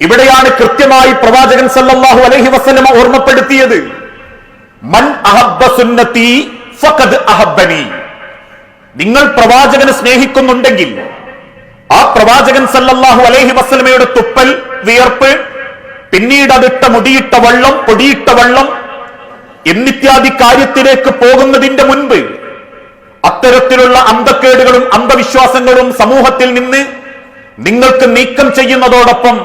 ഇവിടെയാണ് കൃത്യമായി പ്രവാചകൻ സല്ലല്ലാഹു അലൈഹി വസല്ലമ ഓർമ്മപ്പെടുത്തിയത്, മൻ അഹബ്ബ സുന്നതി ഫഖദ് അഹബ്ബനി. നിങ്ങൾ പ്രവാചകനെ സ്നേഹിക്കുന്നുണ്ടെങ്കിൽ ആ പ്രവാചകൻ സല്ലല്ലാഹു അലൈഹി വസല്ലമയുടെ തുപ്പൽ, വിയർപ്പ്, പിന്നീട് അതിട്ട മുടിയിട്ട വെള്ളം, പൊടിയിട്ട വെള്ളം എന്നിത്യാദി കാര്യത്തിലേക്ക് പോകുന്നതിന്റെ മുൻപ് അത്തരത്തിലുള്ള അന്ധക്കേടുകളും അന്ധവിശ്വാസങ്ങളും സമൂഹത്തിൽ നിന്ന് നിങ്ങൾക്ക് നീക്കം ചെയ്യുന്നതോടൊപ്പം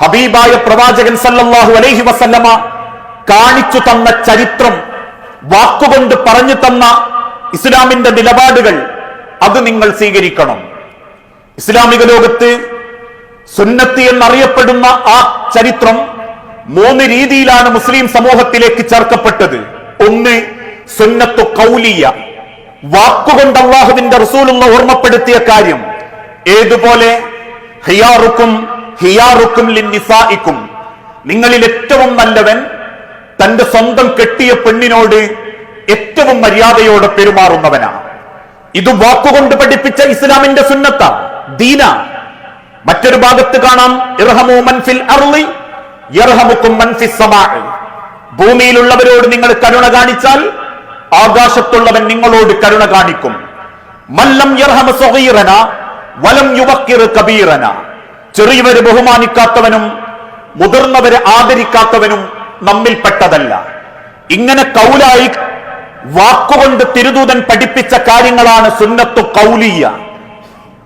ഹബീബായ പ്രവാചകൻ സല്ലല്ലാഹു അലൈഹി വസല്ലമ കാണിച്ചു തന്ന ചരിത്രം, വാക്കുകൊണ്ട് പറഞ്ഞു തന്ന ഇസ്ലാമിന്റെ നിലപാടുകൾ അത് നിങ്ങൾ സ്വീകരിക്കണം. ഇസ്ലാമിക ലോകത്ത് സുന്നത്ത് എന്നറിയപ്പെടുന്ന ആ ചരിത്രം 3 രീതിയിലാണ് മുസ്ലിം സമൂഹത്തിലേക്ക് ചേർക്കപ്പെട്ടത്. ഒന്ന്, സുന്നത്തു ഖൗലിയ, വാക്കുകൊണ്ട് അല്ലാഹുവിന്റെ റസൂലുള്ള ഓർമ്മപ്പെടുത്തിയ കാര്യം. ഏതുപോലെ? ഹിയാറുക്കും ലിന്നിസാഇക്കും, നിങ്ങളിൽ ഏറ്റവും നല്ലവൻ തന്റെ സ്വന്തം കെട്ടിയ പെണ്ണിനോട് ഏറ്റവും മര്യാദയോടെ പെരുമാറുന്നവനാണ്. ഇത് വാക്കുകൊണ്ട് പഠിപ്പിച്ച ഇസ്ലാമിന്റെ സുന്നത്ത, ദീന. മറ്റൊരു ഭാഗത്ത് കാണാം, ഇർഹമു മൻ ഫിൽ അർളി യർഹമുക്കും മൻ ഫിസ് സമാഇ, ഭൂമിയിലുള്ളവരോട് നിങ്ങൾ കരുണ കാണിച്ചാൽ ആകാശത്തുള്ളവൻ നിങ്ങളോട് കരുണ കാണിക്കും. മല്ലം യർഹമ സഗീറന വലം യുവക്കിർ കബീറന, ചെറിയവരെ ബഹുമാനിക്കാത്തവനും മുതിർന്നവരെ ആദരിക്കാത്തവനും നമ്മിൽപ്പെട്ടതല്ല. ഇങ്ങനെ കൗലായി വാക്കുകൊണ്ട് തിരുദൂതൻ പഠിപ്പിച്ച കാര്യങ്ങളാണ് സുന്നത്തു ഖൗലിയ.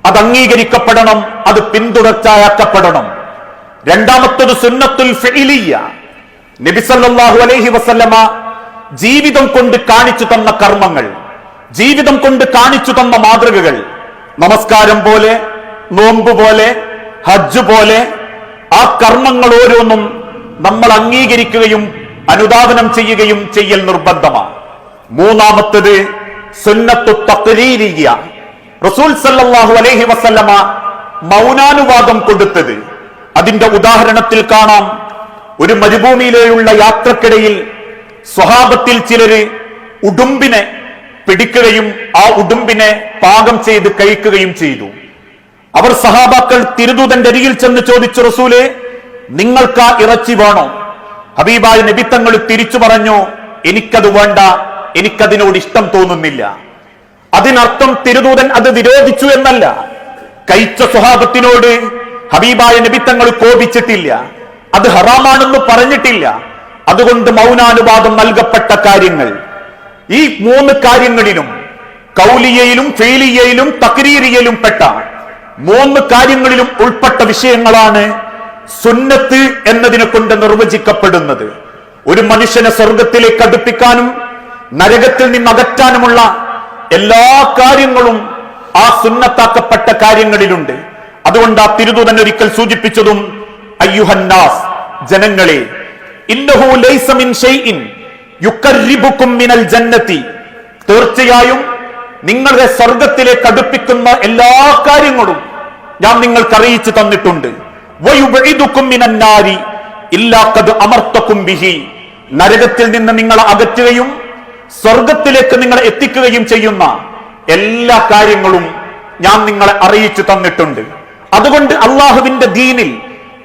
അത് അംഗീകരിക്കപ്പെടണം, അത് പിന്തുടർച്ചയാക്കപ്പെടണം. രണ്ടാമത്തത് സുന്നത്തുൽ ഫിഇലിയ, നബി സല്ലല്ലാഹു അലൈഹി വസല്ലമ ജീവിതം കൊണ്ട് കാണിച്ചു തന്ന കർമ്മങ്ങൾ, ജീവിതം കൊണ്ട് കാണിച്ചു തന്ന മാതൃകകൾ, നമസ്കാരം പോലെ, നോമ്പ് പോലെ, ഹജ്ജ് പോലെ ആ കർമ്മങ്ങൾ ഓരോന്നും നമ്മൾ അംഗീകരിക്കുകയും അനുധാവനം ചെയ്യുകയും ചെയ്യൽ നിർബന്ധമാണ്. മൂന്നാമത്തത് സുന്നത്തു തഖ്രീരിയ, റസൂൽ സല്ലല്ലാഹു അലൈഹി വസല്ലമ മൗനാനുവാദം കൊടുത്തത്. അതിന്റെ ഉദാഹരണത്തിൽ കാണാം, ഒരു മരുഭൂമിയിലുള്ള യാത്രക്കിടയിൽ സ്വഹാബത്തിൽ ചിലര് ഉടുമ്പിനെ പിടിക്കുകയും ആ ഉടുമ്പിനെ പാകം ചെയ്ത് കഴിക്കുകയും ചെയ്തു. അവർ സഹാബാക്കൾ തിരുദൂതന്റെ അരികിൽ ചെന്ന് ചോദിച്ചു, റസൂലേ, നിങ്ങൾക്ക് ആ ഇറച്ചി വേണോ? ഹബീബായ നബി തങ്ങൾ തിരിച്ചു പറഞ്ഞു, എനിക്കത് വേണ്ട, എനിക്കതിനോട് ഇഷ്ടം തോന്നുന്നില്ല. അതിനർത്ഥം തിരുദൂതൻ അത് വിരോധിച്ചു എന്നല്ല. കഴിച്ച സ്വഹാബത്തിനോട് ഹബീബായ നബി തങ്ങൾ കോപിച്ചിട്ടില്ല, അത് ഹറാമാണെന്ന് പറഞ്ഞിട്ടില്ല. അതുകൊണ്ട് മൗനാനുവാദം നൽകപ്പെട്ട കാര്യങ്ങൾ, ഈ 3 കാര്യങ്ങളിലും, കൗലിയയിലും ഫീലിയയിലും തക്രീരിയയിലും പെട്ട 3 കാര്യങ്ങളിലും ഉൾപ്പെട്ട വിഷയങ്ങളാണ് സുന്നത്ത് എന്നതിനെ കൊണ്ട് നിർവചിക്കപ്പെടുന്നത്. ഒരു മനുഷ്യനെ സ്വർഗത്തിലേക്ക് അടുപ്പിക്കാനും നരകത്തിൽ നിന്ന് അകറ്റാനുമുള്ള എല്ലാ കാര്യങ്ങളും ആ സുന്നത്താക്കപ്പെട്ട കാര്യങ്ങളിലുണ്ട്. അതുകൊണ്ട് ആ തിരുദൂതൻ ഒരിക്കൽ സൂചിപ്പിച്ചതും, അയ്യുഹന്നാസ്, ജനങ്ങളെ, ഇന്നഹു ലൈസ മിൻ ഷൈഇൻ യുഖർരിബുകും മിനൽ ജന്നതി, തീർച്ചയായും നിങ്ങളെ സ്വർഗത്തിലേക്ക് അടുപ്പിക്കുന്ന എല്ലാ കാര്യങ്ങളും ഞാൻ നിങ്ങൾക്ക് അറിയിച്ചു തന്നിട്ടുണ്ട്. വയുബഇദുകും മിനൻ നാരി ഇല്ലാ ഖദ് അമർതകും ബിഹി, നരകത്തിൽ നിന്ന് നിങ്ങളെ അകറ്റുകയും സ്വർഗത്തിലേക്ക് നിങ്ങളെ എത്തിക്കുകയും ചെയ്യുന്ന എല്ലാ കാര്യങ്ങളും ഞാൻ നിങ്ങളെ അറിയിച്ചു തന്നിട്ടുണ്ട്. അതുകൊണ്ട് അള്ളാഹുവിന്റെ ദീനിൽ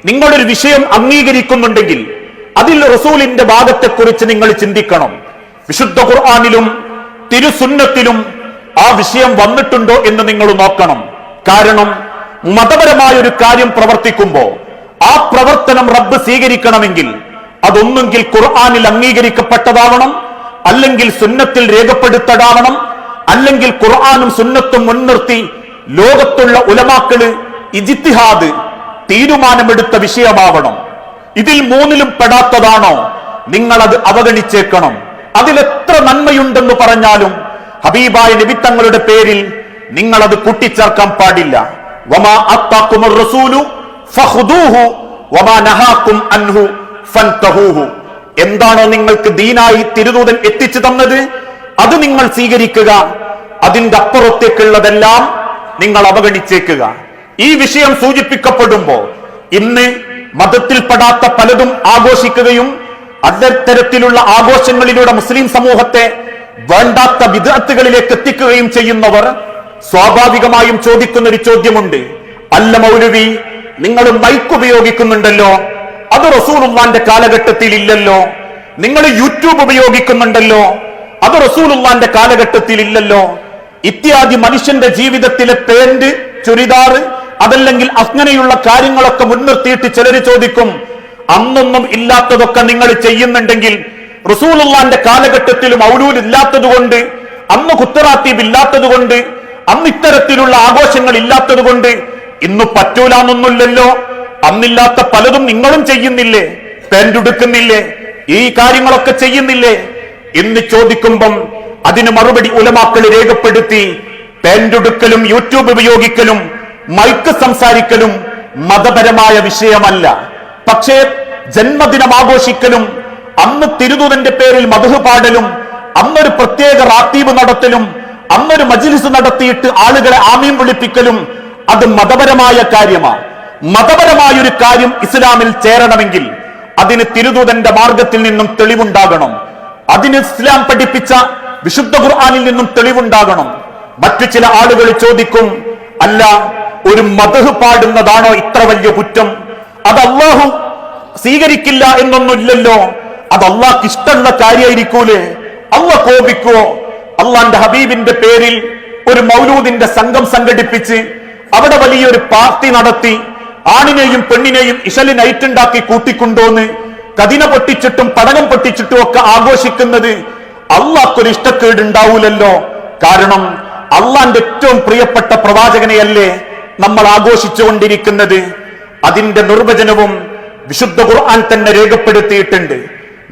നിങ്ങളൊരു വിഷയം അംഗീകരിക്കുന്നുണ്ടെങ്കിൽ അതിൽ റസൂലിന്റെ ഭാഗത്തെക്കുറിച്ച് നിങ്ങൾ ചിന്തിക്കണം. വിശുദ്ധ ഖുർആനിലും തിരുസുന്നത്തിലും ആ വിഷയം വന്നിട്ടുണ്ടോ എന്ന് നിങ്ങൾ നോക്കണം. കാരണം മതപരമായ ഒരു കാര്യം പ്രവർത്തിക്കുമ്പോൾ ആ പ്രവർത്തനം റബ്ബ് സ്വീകരിക്കണമെങ്കിൽ അതൊന്നുകിൽ ഖുർആനിൽ അംഗീകരിക്കപ്പെട്ടതാവണം, അല്ലെങ്കിൽ സുന്നത്തിൽ രേഖപ്പെടുത്തതാവണം, അല്ലെങ്കിൽ ഖുർആനും സുന്നത്തും മുൻനിർത്തി ലോകത്തുള്ള ഉലമാക്കള് ഇജ്തിഹാദ് തീരുമാനമെടുത്ത വിഷയമാവണം. ഇതിൽ 3ലും പെടാത്തതാണോ നിങ്ങൾ അത് അവഗണിച്ചേക്കണം. അതിലെത്ര നന്മയുണ്ടെന്ന് പറഞ്ഞാലും ഹബീബായ നബി തങ്ങളുടെ പേരിൽ നിങ്ങൾ അത് കൂട്ടിച്ചേർക്കാൻ പാടില്ല. വമാ അത്താകുമുർ റസൂലു ഫഖുദൂഹു വമാ നഹാകും അൻഹു ഫൻതഹൂഹു, എന്താണോ നിങ്ങൾക്ക് ദീനായി തിരുദൂതൻ എത്തിച്ചു തന്നത് അത് നിങ്ങൾ സ്വീകരിക്കുക, അതിന്റെ അപ്പുറത്തേക്കുള്ളതെല്ലാം നിങ്ങൾ അവഗണിച്ചേക്കുക. ഈ വിഷയം സൂചിപ്പിക്കപ്പെടുമ്പോ ഇന്ന് മതത്തിൽപ്പെടാത്ത പലതും ആഘോഷിക്കുകയും അത്തരത്തിലുള്ള ആഘോഷങ്ങളിലൂടെ മുസ്ലിം സമൂഹത്തെ വേണ്ടാത്ത ബിദ്അത്തുകളിലേക്ക് എത്തിക്കുകയും ചെയ്യുന്നവർ സ്വാഭാവികമായും ചോദിക്കുന്ന ഒരു ചോദ്യമുണ്ട്, അല്ല മൗലവി, നിങ്ങൾ മൈക്ക് ഉപയോഗിക്കുന്നുണ്ടല്ലോ, അത് റസൂലുള്ളാന്റെ കാലഘട്ടത്തിൽ ഇല്ലല്ലോ. നിങ്ങൾ യൂട്യൂബ് ഉപയോഗിക്കുന്നുണ്ടല്ലോ, അത് റസൂലുള്ളാന്റെ കാലഘട്ടത്തിൽ ഇല്ലല്ലോ. ഇത്യാദി മനുഷ്യന്റെ ജീവിതത്തിലെ പാന്റ്, ചുരിദാർ, അതല്ലെങ്കിൽ അങ്ങനെയുള്ള കാര്യങ്ങളൊക്കെ മുൻനിർത്തിയിട്ട് ചിലര് ചോദിക്കും, അന്നൊന്നും ഇല്ലാത്തതൊക്കെ നിങ്ങൾ ചെയ്യുന്നുണ്ടെങ്കിൽ റസൂലുള്ളാന്റെ കാലഘട്ടത്തിൽ മൗലൂദ് ഇല്ലാത്തത് കൊണ്ട്, അന്ന് ഖുത്റാത്തീബ് ഇല്ലാത്തത് കൊണ്ട്, അന്ന് ഇത്തരത്തിലുള്ള ആഘോഷങ്ങൾ ഇല്ലാത്തത് കൊണ്ട് ഇന്ന് പറ്റൂലെന്നൊന്നുമില്ലല്ലോ. അന്നില്ലാത്ത പലതും നിങ്ങളും ചെയ്യുന്നില്ലേ? പാൻറുടുക്കുന്നില്ലേ? ഈ കാര്യങ്ങളൊക്കെ ചെയ്യുന്നില്ലേ എന്ന് ചോദിക്കുമ്പം അതിന് മറുപടി ഉലമാക്കൾ രേഖപ്പെടുത്തി, പാൻറുടുക്കലും യൂട്യൂബ് ഉപയോഗിക്കലും മൈക്ക് സംസാരിക്കലും മതപരമായ വിഷയമല്ല. പക്ഷേ ജന്മദിനം ആഘോഷിക്കലും, അന്ന് തിരുദൂതന്റെ പേരിൽ മദ്ഹ് പാടലും, അന്നൊരു പ്രത്യേക റാത്തീബ് നടത്തലും, അന്നൊരു മജ്ലിസ് നടത്തിയിട്ട് ആളുകളെ ആമീൻ വിളിപ്പിക്കലും അത് മതപരമായ കാര്യമാണ്. മതപരമായൊരു കാര്യം ഇസ്ലാമിൽ ചേരണമെങ്കിൽ അതിന് തിരുദൂതന്റെ മാർഗത്തിൽ നിന്നും തെളിവുണ്ടാകണം. അതിന് ഇസ്ലാം പഠിപ്പിച്ച വിശുദ്ധ ഖുർആനിൽ നിന്നും തെളിവുണ്ടാകണം. മറ്റു ചില ആളുകൾ ചോദിക്കും, അല്ല, ഒരു മദ്ഹ് പാടുന്നതാണോ ഇത്ര വലിയ കുറ്റം? അത് അല്ലാഹു സ്വീകരിക്കില്ല എന്നൊന്നുമില്ലല്ലോ. അത് അള്ളാഹ്ക്ക് ഇഷ്ടമുള്ള കാര്യമായിരിക്കൂലേ? അള്ളാഹ് കോപിക്കുവോ? അള്ളാന്റെ ഹബീബിന്റെ പേരിൽ ഒരു മൗലൂദിന്റെ സംഘം സംഘടിപ്പിച്ച് അവിടെ വലിയൊരു പാർട്ടി നടത്തി ആണിനെയും പെണ്ണിനെയും ഇശല് നൈറ്റ് ഉണ്ടാക്കി കൂട്ടിക്കൊണ്ടോന്ന് കതിന പൊട്ടിച്ചിട്ടും പടകം പൊട്ടിച്ചിട്ടും ഒക്കെ ആഘോഷിക്കുന്നത് അള്ളാഹ്ക്കൊരു ഇഷ്ടക്കേടുണ്ടാവൂലല്ലോ. കാരണം അള്ളാന്റെ ഏറ്റവും പ്രിയപ്പെട്ട പ്രവാചകനെയല്ലേ നമ്മൾ ആഘോഷിച്ചുകൊണ്ടിരിക്കുന്നത്. അതിന്റെ നിർവചനവും വിശുദ്ധ ഖുർആൻ തന്നെ രേഖപ്പെടുത്തിയിട്ടുണ്ട്.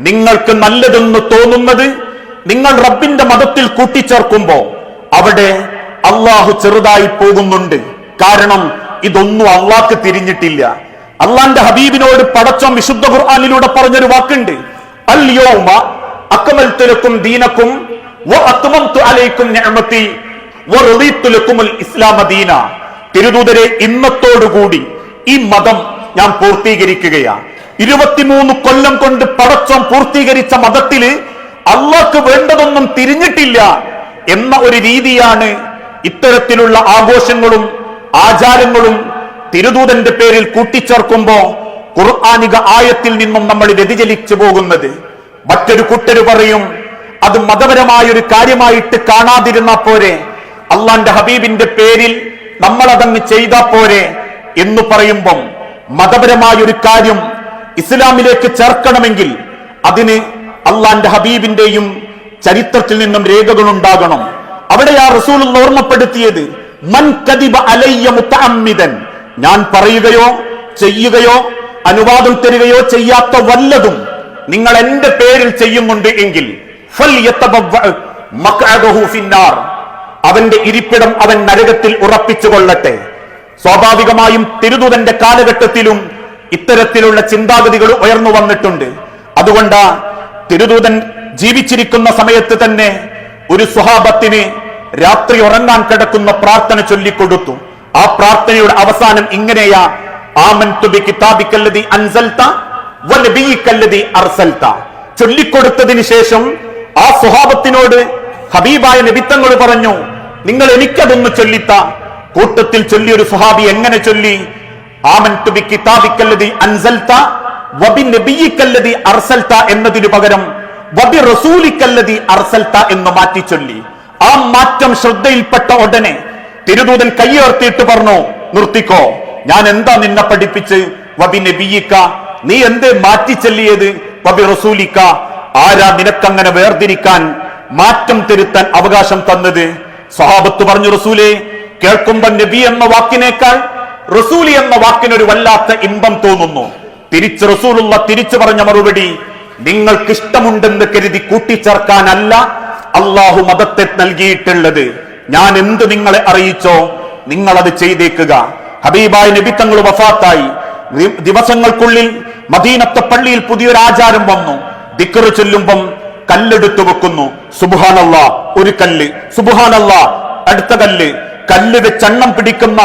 നിങ്ങൾക്ക് നല്ലതെന്ന് തോന്നുന്നത് നിങ്ങൾ റബ്ബിന്റെ മതത്തിൽ കൂട്ടിച്ചേർക്കുമ്പോ അവിടെ അള്ളാഹു ചെറുതായി പോകുന്നുണ്ട്. കാരണം ഇതൊന്നും അള്ളാഹ്ക്ക് തിരിഞ്ഞിട്ടില്ല. അള്ളാന്റെ ഹബീബിനോട് പടച്ചോൻ വിശുദ്ധ ഖുർആനിലൂടെ പറഞ്ഞൊരു വാക്കുണ്ട്, അൽ യൗമ അക്മൽതു ലക്കും ദീനക്കും വഅത്മംതു അലൈക്കും നിഅമതി വറദീതു ലക്കുമുൽ ഇസ്ലാമ ദീന. തിരുദൂതരെ, ഇന്നത്തോടുകൂടി ഈ മതം ഞാൻ പൂർത്തീകരിക്കുകയാണ്. 23 കൊല്ലം കൊണ്ട് പടച്ചോൻ പൂർത്തീകരിച്ച മതത്തില് അള്ളാഹ്ക്ക് വേണ്ടതൊന്നും തിരിഞ്ഞിട്ടില്ല എന്ന ഒരു രീതിയാണ് ഇത്തരത്തിലുള്ള ആഘോഷങ്ങളും ആചാരങ്ങളും തിരുദൂതന്റെ പേരിൽ കൂട്ടിച്ചേർക്കുമ്പോ ഖുർആനിക ആയത്തിൽ നിന്നും നമ്മൾ വ്യതിചലിച്ചു പോകുന്നത്. മറ്റൊരു കൂട്ടര് പറയും, അത് മതപരമായൊരു കാര്യമായിട്ട് കാണാതിരുന്നാ പോരെ, അള്ളാന്റെ ഹബീബിന്റെ പേരിൽ നമ്മൾ അതങ്ങ് ചെയ്താ പോരെ എന്ന് പറയുമ്പം മതപരമായൊരു കാര്യം ഇസ്ലാമിലേക്ക് ചേർക്കണമെങ്കിൽ അതിന് അള്ളാന്റെ ഹബീബിന്റെയും ചരിത്രത്തിൽ നിന്നും രേഖകൾ ഉണ്ടാകണം. അവിടെയാ റസൂൽ ഓർമ്മപ്പെടുത്തിയത്, മൻ കദിബ അലയ്യ മുതഅമ്മിദൻ, ഞാൻ പറയുകയോ ചെയ്യുകയോ അനുവാദം തരികയോ ചെയ്യാത്ത വല്ലതും നിങ്ങൾ എന്റെ പേരിൽ ചെയ്യുന്നുണ്ട് എങ്കിൽ മഖ്അദഹു ഫിന്നാർ, അവന്റെ ഇരിപ്പിടം അവൻ നരകത്തിൽ ഉറപ്പിച്ചു കൊള്ളട്ടെ. സ്വാഭാവികമായും തിരുദൂതന്റെ കാലഘട്ടത്തിലും ഇത്തരത്തിലുള്ള ചിന്താഗതികൾ ഉയർന്നു വന്നിട്ടുണ്ട്. അതുകൊണ്ടാ തിരുദൂതൻ ജീവിച്ചിരിക്കുന്ന സമയത്ത് തന്നെ ഒരു സ്വഹാബത്തിന് രാത്രി ഉറങ്ങാൻ കിടക്കുന്ന പ്രാർത്ഥന ചൊല്ലിക്കൊടുത്തു. ആ പ്രാർത്ഥനയുടെ അവസാനം ഇങ്ങനെയാ, ആമൻതു ബികിതാബിക്കല്ലദീ അൻസൽത വനബിയിക്കല്ലദീ അർസൽത. ചൊല്ലിക്കൊടുത്തതിന് ശേഷം ആ സ്വഹാബത്തിനോട് ഹബീബായ നബി തങ്ങൾ പറഞ്ഞു, നിങ്ങൾ എനിക്കതൊന്ന് ചൊല്ലിത്ത. കൂട്ടത്തിൽ ചൊല്ലിയൊരു സ്വഹാബി എങ്ങനെ ചൊല്ലി, ആമൻതു ബികിതാബിക്കല്ലദീ അൻസൽത വബിനബിയിക്കല്ലദീ അർസൽത എന്നതിനു പകരം വബി റസൂലിക്കല്ലദീ അർസൽത എന്ന് മാറ്റി ചൊല്ലി. ആ മാറ്റം ശ്രദ്ധയിൽപ്പെട്ട ഉടനെ തിരുദൂതൻ കയ്യുയർത്തിയിട്ട് പറഞ്ഞു, നിർത്തിക്കോ, ഞാൻ എന്താ നിന്നെ പഠിപ്പിച്ച് വബി നബിയിക്ക, നീ എന്തേ മാറ്റി ചൊല്ലിയത് വബി റസൂലിക്ക? ആരാ നിനക്കങ്ങനെ വേർതിരിക്കാൻ, മാറ്റം തിരുത്താൻ അവകാശം തന്നത്? സ്വഹാബത്ത് പറഞ്ഞു, റസൂലേ, കേൾക്കുമ്പോ നബി എന്ന വാക്കിനേക്കാൾ റസൂലി എന്ന വാക്കിനൊരു വല്ലാത്ത ഇമ്പം തോന്നുന്നു. തിരിച്ച് റസൂലുള്ള തിരിച്ചു പറഞ്ഞ മറുപടി, നിങ്ങൾക്ക് ഇഷ്ടമുണ്ടെന്ന് കരുതി കൂട്ടിച്ചേർക്കാനല്ല അള്ളാഹു മതത്തെ നൽകിയിട്ടുള്ളത്. ഞാൻ എന്ത് നിങ്ങളെ അറിയിച്ചോ നിങ്ങൾ അത് ചെയ്തേക്കുക. ഹബീബായ നബി തങ്ങൾ വഫാത്തായി ദിവസങ്ങൾക്കുള്ളിൽ മദീനത്തെ പള്ളിയിൽ പുതിയൊരു ആചാരം വന്നു. ദിക്ർ ചൊല്ലുമ്പം കല്ലെടുത്തു വെക്കുന്നു. സുബ്ഹാനല്ലാഹ് ഒരു കല്ല്, സുബ്ഹാനല്ലാഹ് അടുത്ത കല്ല്. കല്ല് വെച്ചെണ്ണം പിടിക്കുന്ന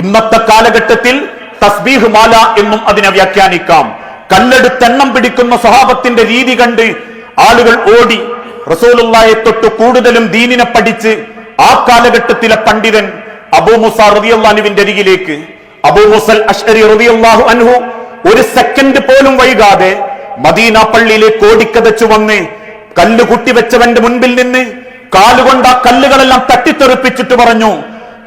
ഇന്നത്തെ കാലഘട്ടത്തിൽ തസ്ബീഹ് മാല എന്നും അതിനെ വ്യാഖ്യാനിക്കാം. കല്ലെടുത്തെണ്ണം പിടിക്കുന്ന സ്വഹാബത്തിന്റെ രീതി കണ്ട് ആളുകൾ ഓടി റസൂലുള്ളാഹിയെ തൊട്ട് കൂടുതലും ദീനിനെ പഠിച്ച് ആ കാലഘട്ടത്തിലെ പണ്ഡിതൻ അബൂ മൂസ റളിയല്ലാഹു അൻഹുവിന്റെ അരികിലേക്ക്, അബൂ മൂസൽ അശ്അരി റളിയല്ലാഹു അൻഹു ഒരു സെക്കൻഡ് പോലും വൈകാതെ മദീന പള്ളിയിലേക്ക് ഓടിക്കതച്ചു വന്ന് കല്ല് കുട്ടിവെച്ചവന്റെ മുൻപിൽ നിന്ന് കാലുകൊണ്ട് ആ കല്ലുകളെല്ലാം തട്ടിത്തെറിപ്പിച്ചിട്ട് പറഞ്ഞു,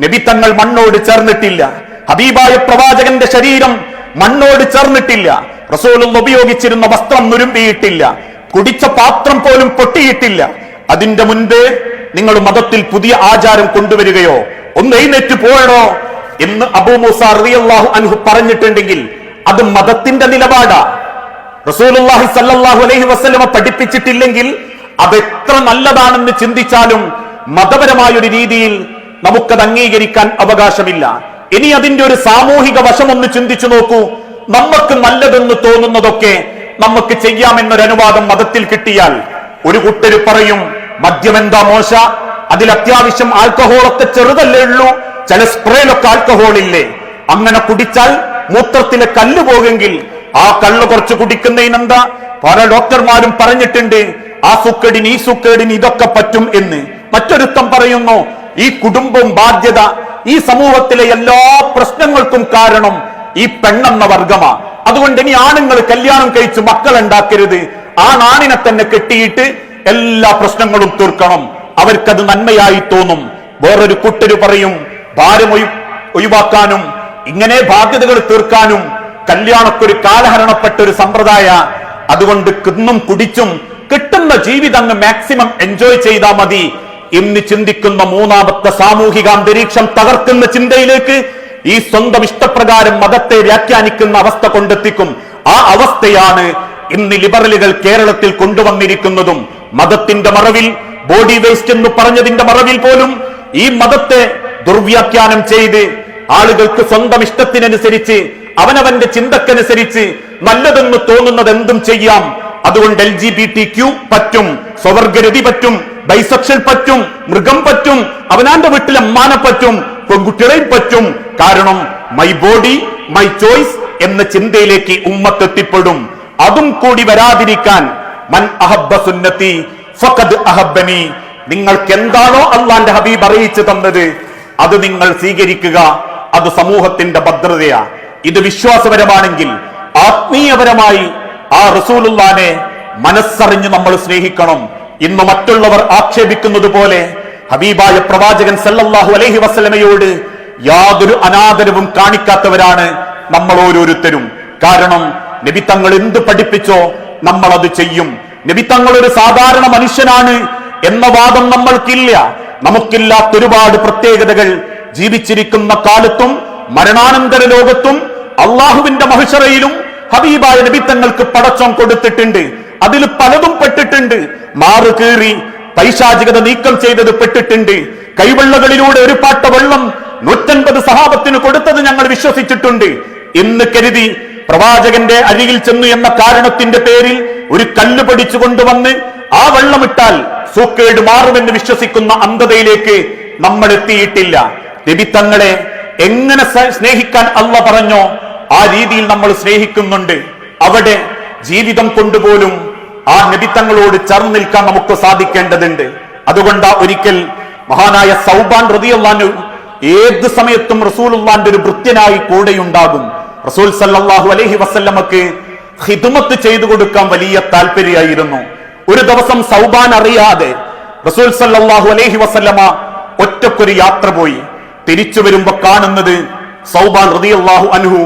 നബി തങ്ങൾ മണ്ണോട് ചേർന്നിട്ടില്ല, ഹബീബായ പ്രവാചകന്റെ ശരീരം മണ്ണോട് ചേർന്നിട്ടില്ല, റസൂലുള്ളാഹി ഉപയോഗിച്ചിരുന്ന വസ്ത്രം നുരുമ്പിയിട്ടില്ല, കുടിച്ച പാത്രം പോലും പൊട്ടിയിട്ടില്ല. അതിന്റെ മുൻപേ നിങ്ങൾ മതത്തിൽ പുതിയ ആചാരം കൊണ്ടുവരികയോ ഒന്ന് എഴുന്നേറ്റ് പോയണോ എന്ന് അബൂ മൂസ റളിയല്ലാഹു അൻഹു പറഞ്ഞിട്ടുണ്ടെങ്കിൽ അത് മതത്തിന്റെ നിലപാടാ. റസൂലുള്ളാഹി സ്വല്ലല്ലാഹു അലൈഹി വസല്ലമ പഠിപ്പിച്ചിട്ടില്ലെങ്കിൽ അത് എത്ര നല്ലതാണെന്ന് ചിന്തിച്ചാലും മതപരമായ ഒരു രീതിയിൽ നമുക്കത് അംഗീകരിക്കാൻ അവകാശമില്ല. ഇനി അതിന്റെ ഒരു സാമൂഹിക വശമൊന്ന് ചിന്തിച്ചു നോക്കൂ. നമുക്ക് നല്ലതെന്ന് തോന്നുന്നതൊക്കെ നമുക്ക് ചെയ്യാമെന്നൊരു അനുവാദം മതത്തിൽ കിട്ടിയാൽ ഒരു കൂട്ടര് പറയും മദ്യമെന്താ മോശ, അതിൽ അത്യാവശ്യം ആൽക്കഹോളൊക്കെ ചെറുതല്ലേ ഉള്ളൂ, ചില സ്പ്രേയിലൊക്കെ ആൽക്കഹോൾ ഇല്ലേ, അങ്ങനെ കുടിച്ചാൽ മൂത്രത്തിലെ കല്ല് പോകെങ്കിൽ ആ കള്ള് കുറച്ച് കുടിക്കുന്നതിനെന്താ? പല ഡോക്ടർമാരും പറഞ്ഞിട്ടുണ്ട് ആ സുക്കേടിന് ഈ സുക്കേടിന് ഇതൊക്കെ പറ്റും എന്ന്. മറ്റൊരുത്തം പറയുന്നു ഈ കുടുംബം ബാധ്യത, ഈ സമൂഹത്തിലെ എല്ലാ പ്രശ്നങ്ങൾക്കും കാരണം ഈ പെണ്ണെന്ന വർഗമാ, അതുകൊണ്ട് ഇനി ആണുങ്ങൾ കല്യാണം കഴിച്ച് മക്കളുണ്ടാക്കരുത്, ആണിനെ തന്നെ കെട്ടിയിട്ട് എല്ലാ പ്രശ്നങ്ങളും തീർക്കണം, അവർക്കത് നന്മയായി തോന്നും. വേറൊരു കൂട്ടര് പറയും ഭാരം ഒഴിവാക്കാനും ഇങ്ങനെ ബാധ്യതകൾ തീർക്കാനും കല്യാണക്കൊരു കാലഹരണപ്പെട്ട ഒരു സമ്പ്രദായ, അതുകൊണ്ട് കിന്നും കുടിച്ചും കിട്ടുന്ന ജീവിതം അങ്ങ് മാക്സിമം എൻജോയ് ചെയ്താൽ മതി എന്ന് ചിന്തിക്കുന്ന മൂന്നാമത്തെ സാമൂഹിക അന്തരീക്ഷം തകർക്കുന്ന ചിന്തയിലേക്ക് ഈ സ്വന്തം ഇഷ്ടപ്രകാരം മതത്തെ വ്യാഖ്യാനിക്കുന്ന അവസ്ഥ കൊണ്ടെത്തിക്കും. ആ അവസ്ഥയാണ് ഇന്ന് ലിബറലുകൾ കേരളത്തിൽ കൊണ്ടുവന്നിരിക്കുന്നതും. മതത്തിന്റെ മറവിൽ ബോഡി വേസ്റ്റ് എന്ന് പറഞ്ഞതിന്റെ മറവിൽ പോലും ഈ മതത്തെ ദുർവ്യാഖ്യാനം ചെയ്ത് ആളുകൾക്ക് സ്വന്തം ഇഷ്ടത്തിനനുസരിച്ച് അവനവന്റെ ചിന്തക്കനുസരിച്ച് നല്ലതെന്ന് തോന്നുന്നത് എന്തും ചെയ്യാം. അതുകൊണ്ട് LGBTQ പറ്റും, സ്വവർഗരതി പറ്റും, ബൈസെക്ഷൽ പറ്റും, മൃഗം പറ്റും, അവനാന്റെ വീട്ടിലെ അമ്മാനെ പറ്റും, പെൺകുട്ടികളെയും പറ്റും. കാരണം മൈ ബോഡി മൈ ചോയ്സ് എന്ന ചിന്തയിലേക്ക് ഉമ്മത്തെത്തിപ്പെടും. അതും കൂടി വരാതിരിക്കാൻ മൻ അഹബ്ബ സുന്നത്തി ഫഖദ് അഹബ്ബനി, നിങ്ങൾക്ക് എന്താണോ അള്ളാന്റെ ഹബീബ് അറിയിച്ചു തന്നത് അത് നിങ്ങൾ സ്വീകരിക്കുക. അത് സമൂഹത്തിന്റെ ഭദ്രതയാ. ഇത് വിശ്വാസപരമാണെങ്കിൽ ആത്മീയപരമായി ആ റസൂലുള്ളാനെ മനസ്സറിഞ്ഞ് നമ്മൾ സ്നേഹിക്കണം. ഇന്ന് മറ്റുള്ളവർ ആക്ഷേപിക്കുന്നത് പോലെ ഹബീബായ പ്രവാചകൻ സല്ലല്ലാഹു അലൈഹി വസല്ലമയോട് യാതൊരു അനാദരവും കാണിക്കാത്തവരാണ് നമ്മൾ ഓരോരുത്തരും. കാരണം നബി തങ്ങൾ എന്ത് പഠിപ്പിച്ചോ നമ്മൾ അത് ചെയ്യും. നബി തങ്ങൾ ഒരു സാധാരണ മനുഷ്യനാണ് എന്ന വാദം നമ്മൾക്കില്ല. നമുക്കില്ലാത്ത ഒരുപാട് പ്രത്യേകതകൾ ജീവിച്ചിരിക്കുന്ന കാലത്തും മരണാനന്തര ലോകത്തും അള്ളാഹുവിന്റെ മഹ്ശറയിലും ഹബീബായ നബി തങ്ങൾക്ക് പടച്ചോൻ കൊടുത്തിട്ടുണ്ട്. അതിൽ പലതും പെട്ടിട്ടുണ്ട്. മാറ് കീറി പൈശാചികത നീക്കം ചെയ്തത് പെട്ടിട്ടുണ്ട്. കൈവെള്ളകളിലൂടെ ഒരു പാട്ട വെള്ളം 150 സഹാബത്തിന് കൊടുത്തത് ഞങ്ങൾ വിശ്വസിച്ചിട്ടുണ്ട് എന്ന് കരുതി പ്രവാചകന്റെ അരികിൽ ചെന്നു എന്ന കാരണത്തിന്റെ പേരിൽ ഒരു കല്ല് പഠിച്ചു കൊണ്ടുവന്ന് ആ വെള്ളമിട്ടാൽ സൂക്കേട് മാറുമെന്ന് വിശ്വസിക്കുന്ന അന്ധതയിലേക്ക് നമ്മൾ എത്തിയിട്ടില്ല. നബി തങ്ങളെ എങ്ങനെ സ്നേഹിക്കാൻ അല്ലാഹ് പറഞ്ഞോ ആ രീതിയിൽ നമ്മൾ സ്നേഹിക്കുന്നുണ്ട്. അവിടെ ജീവിതം കൊണ്ടുപോലും ആ നബി തങ്ങളോട് ചേർന്ന് നിൽക്കാൻ നമുക്ക് സാധിക്കേണ്ടതുണ്ട്. അതുകൊണ്ട് ഒരിക്കൽ മഹാനായ സൗബാൻ റളിയല്ലാഹു അൻഹു ഏത് സമയത്തും റസൂലുള്ളാന്റെ ഒരു ഭൃത്യനായി കൂടെയുണ്ടാകും. റസൂൽ സല്ലല്ലാഹു അലൈഹി വസല്ലമക്ക് ഖിദ്മത്ത് ചെയ്തു കൊടുക്കാൻ വലിയ താല്പര്യമായിരുന്നു. ഒരു ദിവസം സൗബാൻ അറിയാതെ റസൂൽ സല്ലല്ലാഹു അലൈഹി വസല്ലമ ഒറ്റക്കൊരു യാത്ര പോയി. തിരിച്ചു വരുമ്പോ കാണുന്നത് സൗബാൻ റളിയല്ലാഹു അൻഹു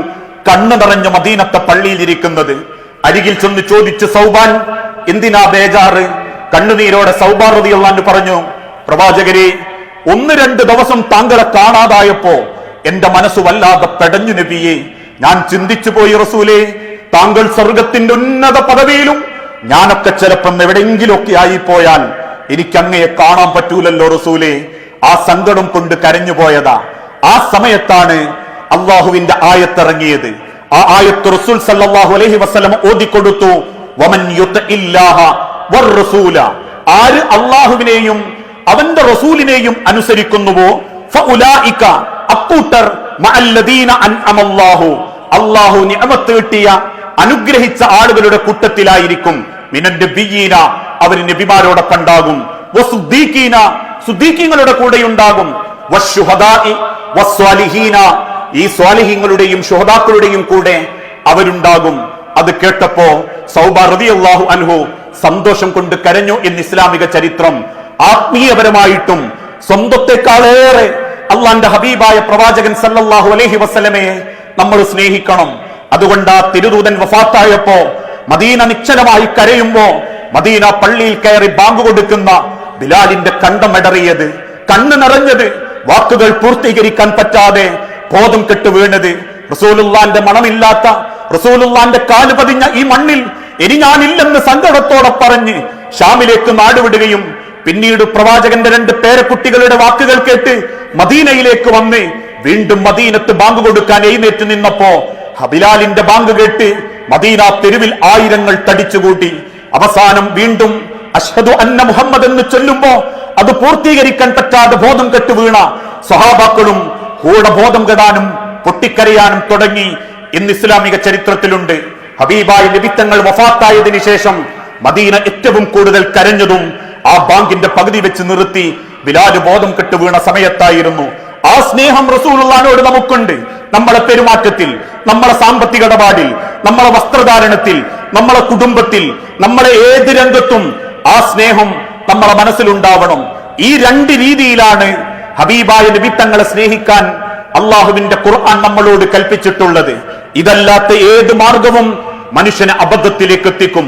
കണ്ണു നിറഞ്ഞ മദീനത്തെ പള്ളിയിൽ ഇരിക്കുന്നത്. അരികിൽ ചെന്ന് ചോദിച്ചു, സൗബാൻ എന്തിനാ ബേജാറ്? കണ്ണുനീരോടെ സൗബാൻ റളിയല്ലാഹു അൻഹു പറഞ്ഞു, പ്രവാചകരെ, 1-2 ദിവസം താങ്കളെ കാണാതായപ്പോ എന്റെ മനസ്സ് വല്ലാതെ പെടഞ്ഞു നബിയെ. ഞാൻ ചിന്തിച്ചു പോയി റസൂലേ, താങ്കൾ സ്വർഗത്തിന്റെ ഉന്നത പദവിയിലും ഞാനൊക്കെ ചിലപ്പം എവിടെയെങ്കിലുമൊക്കെ ആയിപ്പോയാൽ എനിക്ക് അങ്ങയെ കാണാൻ പറ്റൂലല്ലോ റസൂലേ. ആ സങ്കടം കൊണ്ട് കരഞ്ഞു പോയതാ. ആ സമയത്താണ് അള്ളാഹുവിന്റെ ആയത്തിറങ്ങിയത്. ആ ആയത്ത് റസൂൽ സല്ലല്ലാഹു അലൈഹി വസല്ലം ഓതിക്കൊടുത്തു. വമൻ യുതഇല്ലാഹ വറസൂല, ആര് അള്ളാഹുവിനെയും അവന്റെ റസൂലിനെയും അനുസരിക്കുന്നുവോ ഫഉലൈക, അക്കൂട്ടർ മഅല്ലദീന അൻഅമല്ലാഹു, അള്ളാഹു നിഅമത്ത് കിട്ടിയ അനുഗ്രഹിച്ച ആളുകളുടെ കൂട്ടത്തിലായിരിക്കും. മിനൻ നബിയീന, അവർ നബിമാരോടൊപ്പം ഉണ്ടാകും. വസുദ്ദീഖീന, സുദ്ദീഖീങ്ങളുടെ കൂടെയുണ്ടാകും. വശുഹദാഇ വസ്വാലിഹീന, ഈ സ്വാലിഹീങ്ങളുടെയും ശുഹദാക്കളുടെയും കൂടെ അവരുണ്ടാകും. അത് കേട്ടപ്പോ സൗബ റളിയല്ലാഹു അൻഹു സന്തോഷം കൊണ്ട് കരഞ്ഞു എന്ന് ഇസ്ലാമിക ചരിത്രം. ആത്മീയപരമായിട്ടും സ്വന്തത്തെക്കാളേറെ അള്ളാന്റെ ഹബീബായ പ്രവാചകൻ സല്ലല്ലാഹു അലൈഹി വസല്ലമയെ നമ്മൾ സ്നേഹിക്കണം. അതുകൊണ്ട് ആ തിരുദൂതൻ വഫാത്തായപ്പോ മദീന നിശ്ചലമായി കരയുമ്പോ മദീന പള്ളിയിൽ കയറി ബാങ്ക് കൊടുക്കുന്ന ബിലാലിന്റെ കണ്ടമിടറിയത്, കണ്ണ് നിറഞ്ഞത്, വാക്കുകൾ പൂർത്തീകരിക്കാൻ പറ്റാതെ ബോധം കെട്ട് വീണത്, റസൂലുള്ളാന്റെ മണമില്ലാത്ത, റസൂലുള്ളാന്റെ കാല് പതിഞ്ഞ ഈ മണ്ണിൽ ഇനി ഞാനില്ലെന്ന് സങ്കടത്തോടെ പറഞ്ഞ് ഷാമിലേക്ക് നാടുവിടുകയും പിന്നീട് പ്രവാചകന്റെ 2 പേരക്കുട്ടികളുടെ വാക്കുകൾ കേട്ട് മദീനയിലേക്ക് വന്ന് വീണ്ടും മദീനത്ത് ബാങ്ക് കൊടുക്കാൻ എഴുന്നേറ്റ് നിന്നപ്പോ ബിലാലിന്റെ ബാങ്ക് കേട്ട് മദീന തെരുവിൽ ആയിരങ്ങൾ തടിച്ചുകൂട്ടി. അവസാനം വീണ്ടും അഷ്ഹദു അന്ന മുഹമ്മദ് എന്ന് ചൊല്ലുമ്പോ അത് പൂർത്തീകരിക്കാൻ പറ്റാതെ ബോധം കെട്ട് വീണ സ്വഹാബാക്കളും കൂടെ ബോധം കെടാനും പൊട്ടിക്കരയാനും തുടങ്ങി എന്ന് ഇസ്ലാമിക ചരിത്രത്തിലുണ്ട്. ഹബീബായ നബി തങ്ങൾ വഫാത്തായതിനു ശേഷം മദീന ഏറ്റവും കൂടുതൽ കരഞ്ഞതും ആ ബാങ്കിന്റെ പകുതി വെച്ച് നിർത്തി ബിലാൽ ബോധം കെട്ട് വീണ സമയത്തായിരുന്നു. ആ സ്നേഹം റസൂലുള്ളാഹിനോട് നമുക്കുണ്ട്. നമ്മളെ പെരുമാറ്റത്തിൽ, നമ്മളെ സാമ്പത്തിക ഇടപാടിൽ, നമ്മളെ വസ്ത്രധാരണത്തിൽ, നമ്മളെ കുടുംബത്തിൽ, നമ്മളെ ഏത് രംഗത്തും ആ സ്നേഹം നമ്മളെ മനസ്സിലുണ്ടാവണം. ഈ 2 രീതിയിലാണ് ഹബീബായ നബി തങ്ങളെ സ്നേഹിക്കാൻ അള്ളാഹുവിന്റെ ഖുർആൻ നമ്മളോട് കൽപ്പിച്ചിട്ടുള്ളത്. ഇതല്ലാത്ത ഏത് മാർഗവും മനുഷ്യനെ അബദ്ധത്തിലേക്ക് എത്തിക്കും.